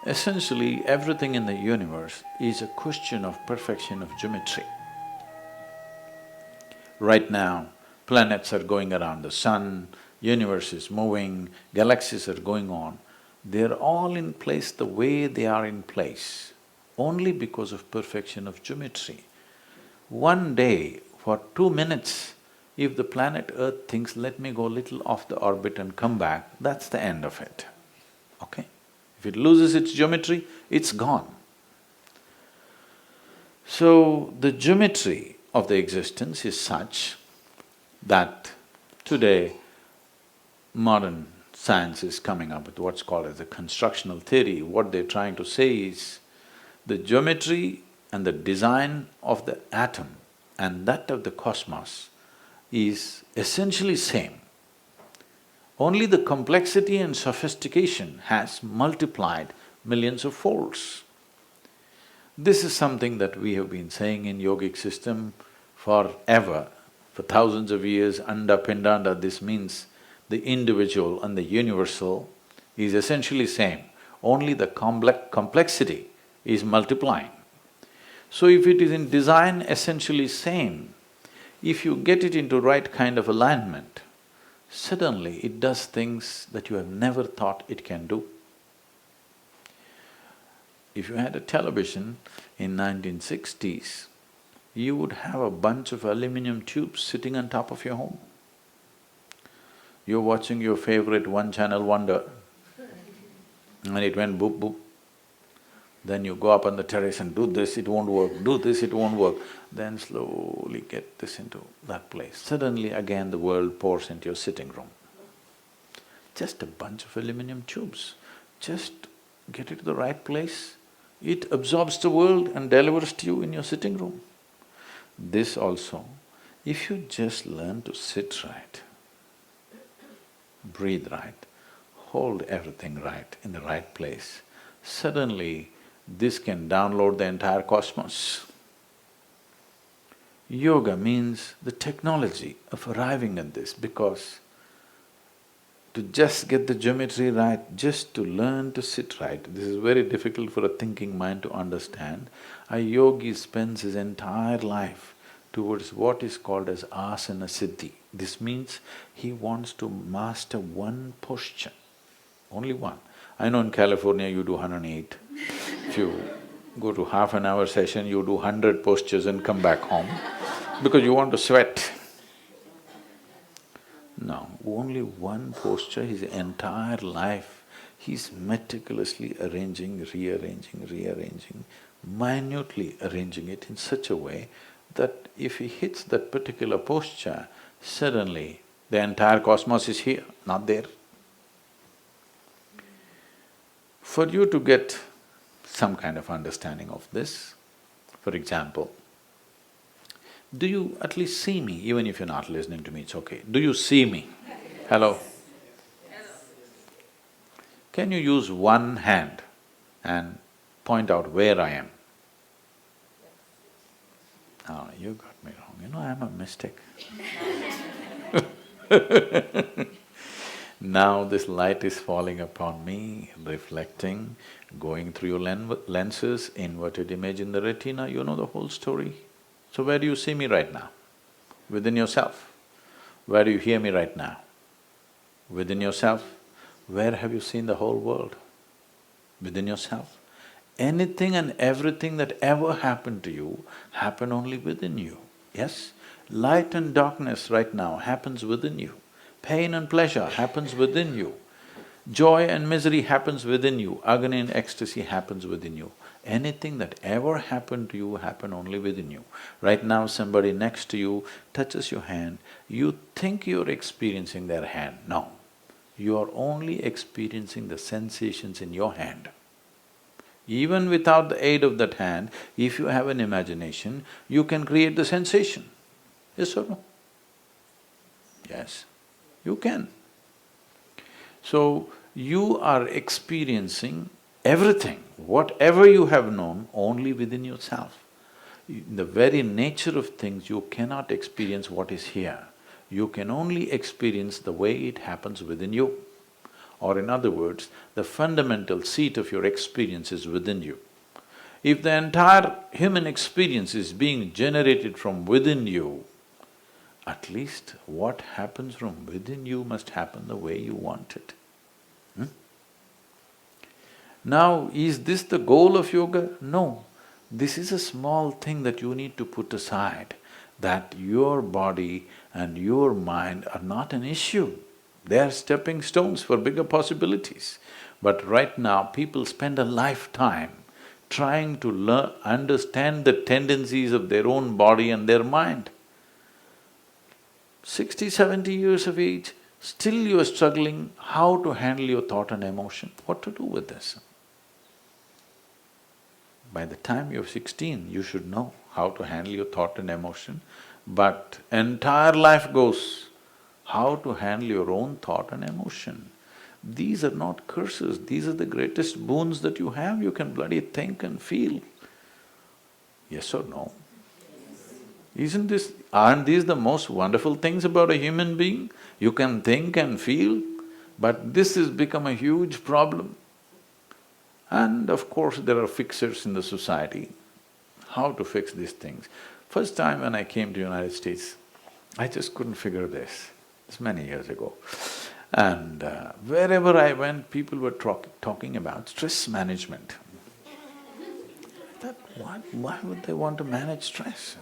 Essentially, everything in the universe is a question of perfection of geometry. Right now, planets are going around the sun, universe is moving, galaxies are going on. They're all in place the way they are in place, only because of perfection of geometry. One day, for 2 minutes, if the planet Earth thinks, let me go little off the orbit and come back, that's the end of it, okay? If it loses its geometry, it's gone. So, the geometry of the existence is such that today modern science is coming up with what's called as a constructional theory. What they're trying to say is, the geometry and the design of the atom and that of the cosmos is essentially same. Only the complexity and sophistication has multiplied millions of folds. This is something that we have been saying in yogic system forever, for thousands of years, anda pindanda. This means the individual and the universal is essentially same, only the complexity is multiplying. So if it is in design essentially same, if you get it into right kind of alignment, suddenly it does things that you have never thought it can do. If you had a television in 1960s, you would have a bunch of aluminum tubes sitting on top of your home. You're watching your favorite one-channel wonder and it went boop boop. Then you go up on the terrace and do this, it won't work, do this, it won't work. Then slowly get this into that place. Suddenly again the world pours into your sitting room. Just a bunch of aluminum tubes. Just get it to the right place, it absorbs the world and delivers to you in your sitting room. This also, if you just learn to sit right, breathe right, hold everything right in the right place, suddenly this can download the entire cosmos. Yoga means the technology of arriving at this, because to just get the geometry right, just to learn to sit right, this is very difficult for a thinking mind to understand. A yogi spends his entire life towards what is called as asana siddhi. This means he wants to master one posture, only one. I know in California you do 108. If you go to half an hour session, you do 100 postures and come back home because you want to sweat. No, only one posture his entire life, he's meticulously arranging, rearranging, minutely arranging it in such a way that if he hits that particular posture, suddenly the entire cosmos is here, not there. For you to get some kind of understanding of this, for example, do you at least see me? Even if you're not listening to me, it's okay. Do you see me? Hello? Can you use one hand and point out where I am? Oh, you got me wrong. You know, I'm a mystic. Now this light is falling upon me, reflecting, going through your lenses, inverted image in the retina, you know the whole story. So where do you see me right now? Within yourself. Where do you hear me right now? Within yourself. Where have you seen the whole world? Within yourself. Anything and everything that ever happened to you happened only within you, yes? Light and darkness right now happens within you. Pain and pleasure happens within you. Joy and misery happens within you. Agony and ecstasy happens within you. Anything that ever happened to you happened only within you. Right now somebody next to you touches your hand, you think you're experiencing their hand. No, you are only experiencing the sensations in your hand. Even without the aid of that hand, if you have an imagination, you can create the sensation. Yes or no? Yes, you can. So, you are experiencing everything, whatever you have known, only within yourself. In the very nature of things, you cannot experience what is here. You can only experience the way it happens within you. Or in other words, the fundamental seat of your experience is within you. If the entire human experience is being generated from within you, at least what happens from within you must happen the way you want it. Now, is this the goal of yoga? No. This is a small thing that you need to put aside, that your body and your mind are not an issue. They are stepping stones for bigger possibilities. But right now, people spend a lifetime trying to understand the tendencies of their own body and their mind. 60, 70 years of age, still you are struggling how to handle your thought and emotion. What to do with this? By the time you're 16, you should know how to handle your thought and emotion, but entire life goes how to handle your own thought and emotion. These are not curses, these are the greatest boons that you have. You can bloody think and feel. Yes or no? Aren't these the most wonderful things about a human being? You can think and feel, but this has become a huge problem. And of course, there are fixers in the society. How to fix these things? First time when I came to United States, I just couldn't figure this. It's many years ago. And wherever I went, people were talking about stress management. I thought, why would they want to manage stress?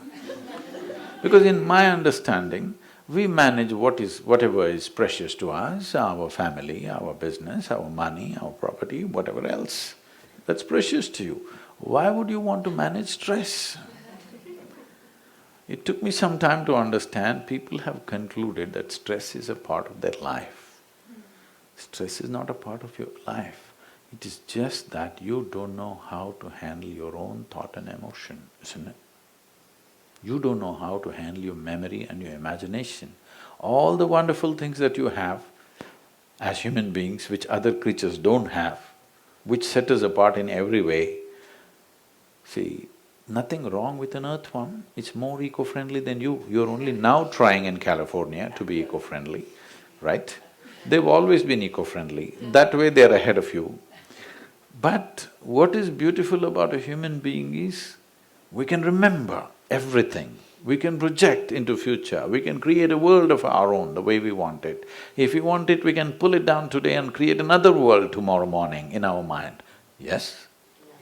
Because in my understanding, we manage whatever is precious to us, our family, our business, our money, our property, whatever else that's precious to you. Why would you want to manage stress? It took me some time to understand, people have concluded that stress is a part of their life. Stress is not a part of your life. It is just that you don't know how to handle your own thought and emotion, isn't it? You don't know how to handle your memory and your imagination. All the wonderful things that you have as human beings, which other creatures don't have, which set us apart in every way. See, nothing wrong with an earthworm, it's more eco-friendly than you. You're only now trying in California to be eco-friendly, right? They've always been eco-friendly, that way they're ahead of you. But what is beautiful about a human being is, we can remember everything, we can project into future, we can create a world of our own the way we want it. If we want it, we can pull it down today and create another world tomorrow morning in our mind. Yes?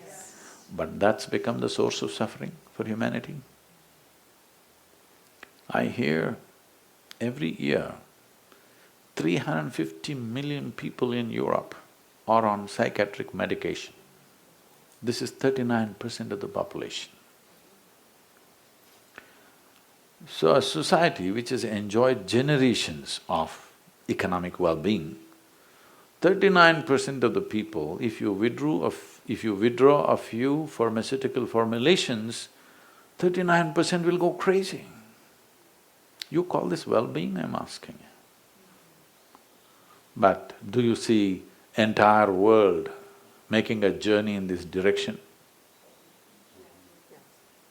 Yes. But that's become the source of suffering for humanity. I hear every year 350 million people in Europe are on psychiatric medication. This is 39% of the population. So a society which has enjoyed generations of economic well-being, 39% of the people, if you withdraw a few pharmaceutical formulations, 39% will go crazy. You call this well-being, I'm asking you. But do you see entire world making a journey in this direction?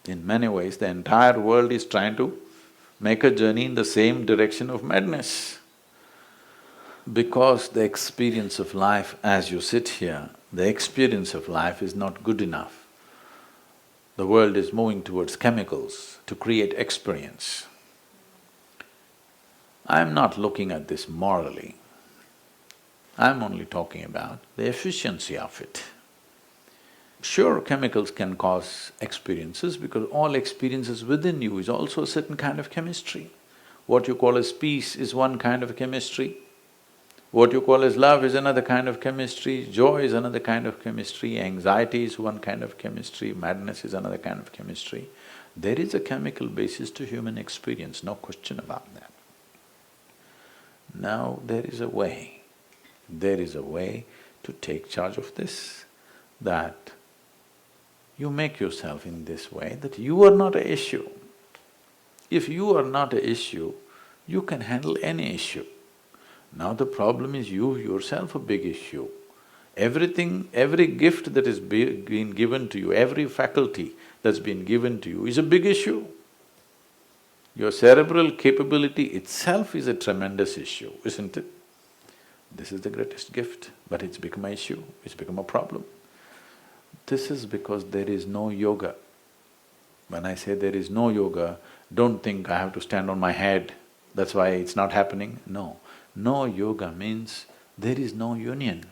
In many ways, the entire world is trying to make a journey in the same direction of madness. Because the experience of life, as you sit here, the experience of life is not good enough. The world is moving towards chemicals to create experience. I'm not looking at this morally. I'm only talking about the efficiency of it. Sure, chemicals can cause experiences because all experiences within you is also a certain kind of chemistry. What you call as peace is one kind of chemistry. What you call as love is another kind of chemistry, joy is another kind of chemistry, anxiety is one kind of chemistry, madness is another kind of chemistry. There is a chemical basis to human experience, no question about that. Now there is a way to take charge of this, that you make yourself in this way that you are not an issue. If you are not an issue, you can handle any issue. Now the problem is you yourself a big issue. Everything, every gift that is been given to you, every faculty that's been given to you is a big issue. Your cerebral capability itself is a tremendous issue, isn't it? This is the greatest gift, but it's become an issue, it's become a problem. This is because there is no yoga. When I say there is no yoga, don't think I have to stand on my head, that's why it's not happening. No. No yoga means there is no union.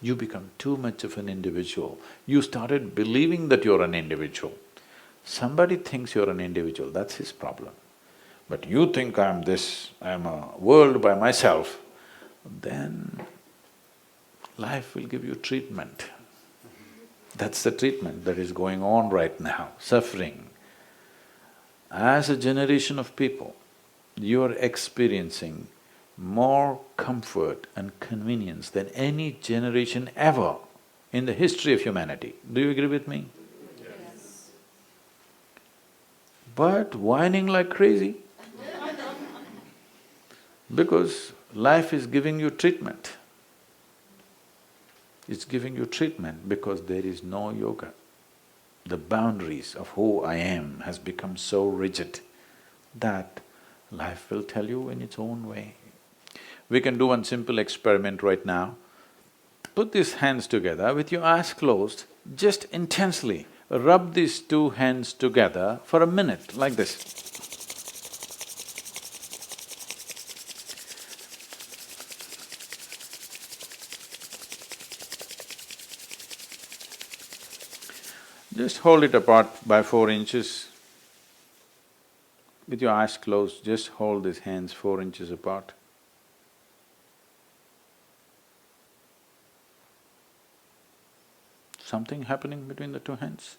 You become too much of an individual. You started believing that you're an individual. Somebody thinks you're an individual, that's his problem. But you think I'm this, I'm a world by myself, then life will give you treatment. That's the treatment that is going on right now, suffering. As a generation of people, you are experiencing more comfort and convenience than any generation ever in the history of humanity. Do you agree with me? Yes. But whining like crazy because life is giving you treatment. It's giving you treatment because there is no yoga. The boundaries of who I am has become so rigid that life will tell you in its own way. We can do one simple experiment right now. Put these hands together with your eyes closed, just intensely rub these two hands together for a minute, like this. Just hold it apart by 4 inches. With your eyes closed, just hold these hands 4 inches apart. Something happening between the two hands?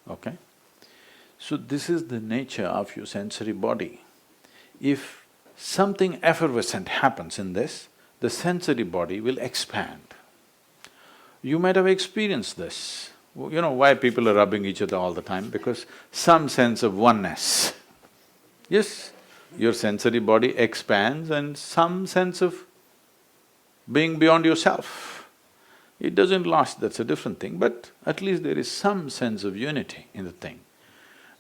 Okay? So this is the nature of your sensory body. If something effervescent happens in this, the sensory body will expand. You might have experienced this. You know why people are rubbing each other all the time? Because some sense of oneness. Yes, your sensory body expands and some sense of being beyond yourself. It doesn't last, that's a different thing, but at least there is some sense of unity in the thing.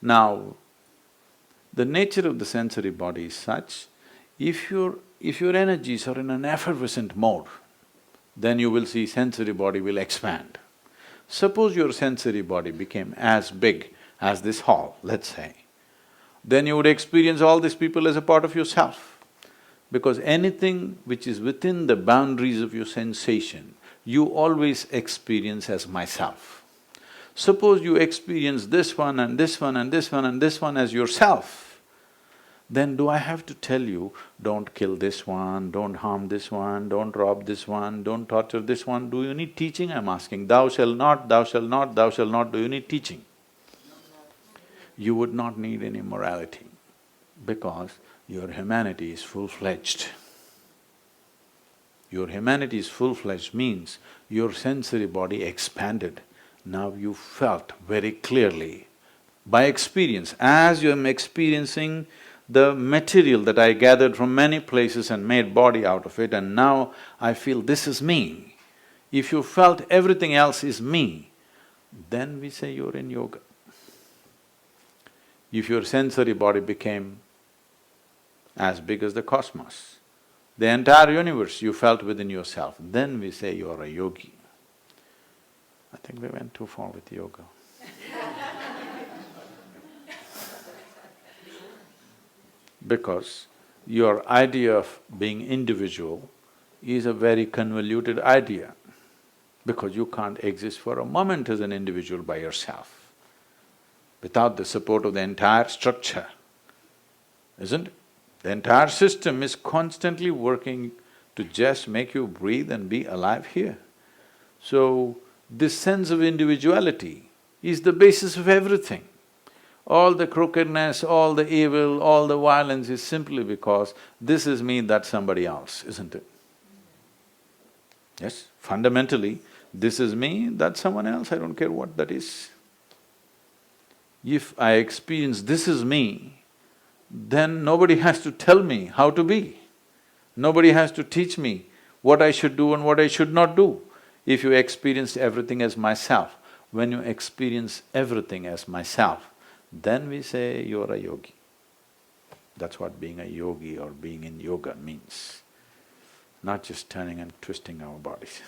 Now, the nature of the sensory body is such, if your energies are in an effervescent mode, then you will see sensory body will expand. Suppose your sensory body became as big as this hall, let's say, then you would experience all these people as a part of yourself. Because anything which is within the boundaries of your sensation, you always experience as myself. Suppose you experience this one and this one and this one and this one as yourself, then do I have to tell you, don't kill this one, don't harm this one, don't rob this one, don't torture this one? Do you need teaching? I'm asking, thou shalt not, thou shalt not, thou shalt not, do you need teaching? You would not need any morality because your humanity is full-fledged. Your humanity is full-fledged means your sensory body expanded. Now you felt very clearly by experience, as you am experiencing the material that I gathered from many places and made body out of it, and now I feel this is me. If you felt everything else is me, then we say you're in yoga. If your sensory body became as big as the cosmos, the entire universe you felt within yourself, then we say you're a yogi. I think we went too far with yoga. Because your idea of being individual is a very convoluted idea, because you can't exist for a moment as an individual by yourself, without the support of the entire structure, isn't it? The entire system is constantly working to just make you breathe and be alive here. So, this sense of individuality is the basis of everything. All the crookedness, all the evil, all the violence is simply because this is me, that's somebody else, isn't it? Yes, fundamentally, this is me, that's someone else, I don't care what that is. If I experience this is me, then nobody has to tell me how to be. Nobody has to teach me what I should do and what I should not do. If you experience everything as myself, when you experience everything as myself, then we say you're a yogi. That's what being a yogi or being in yoga means. not just turning and twisting our bodies.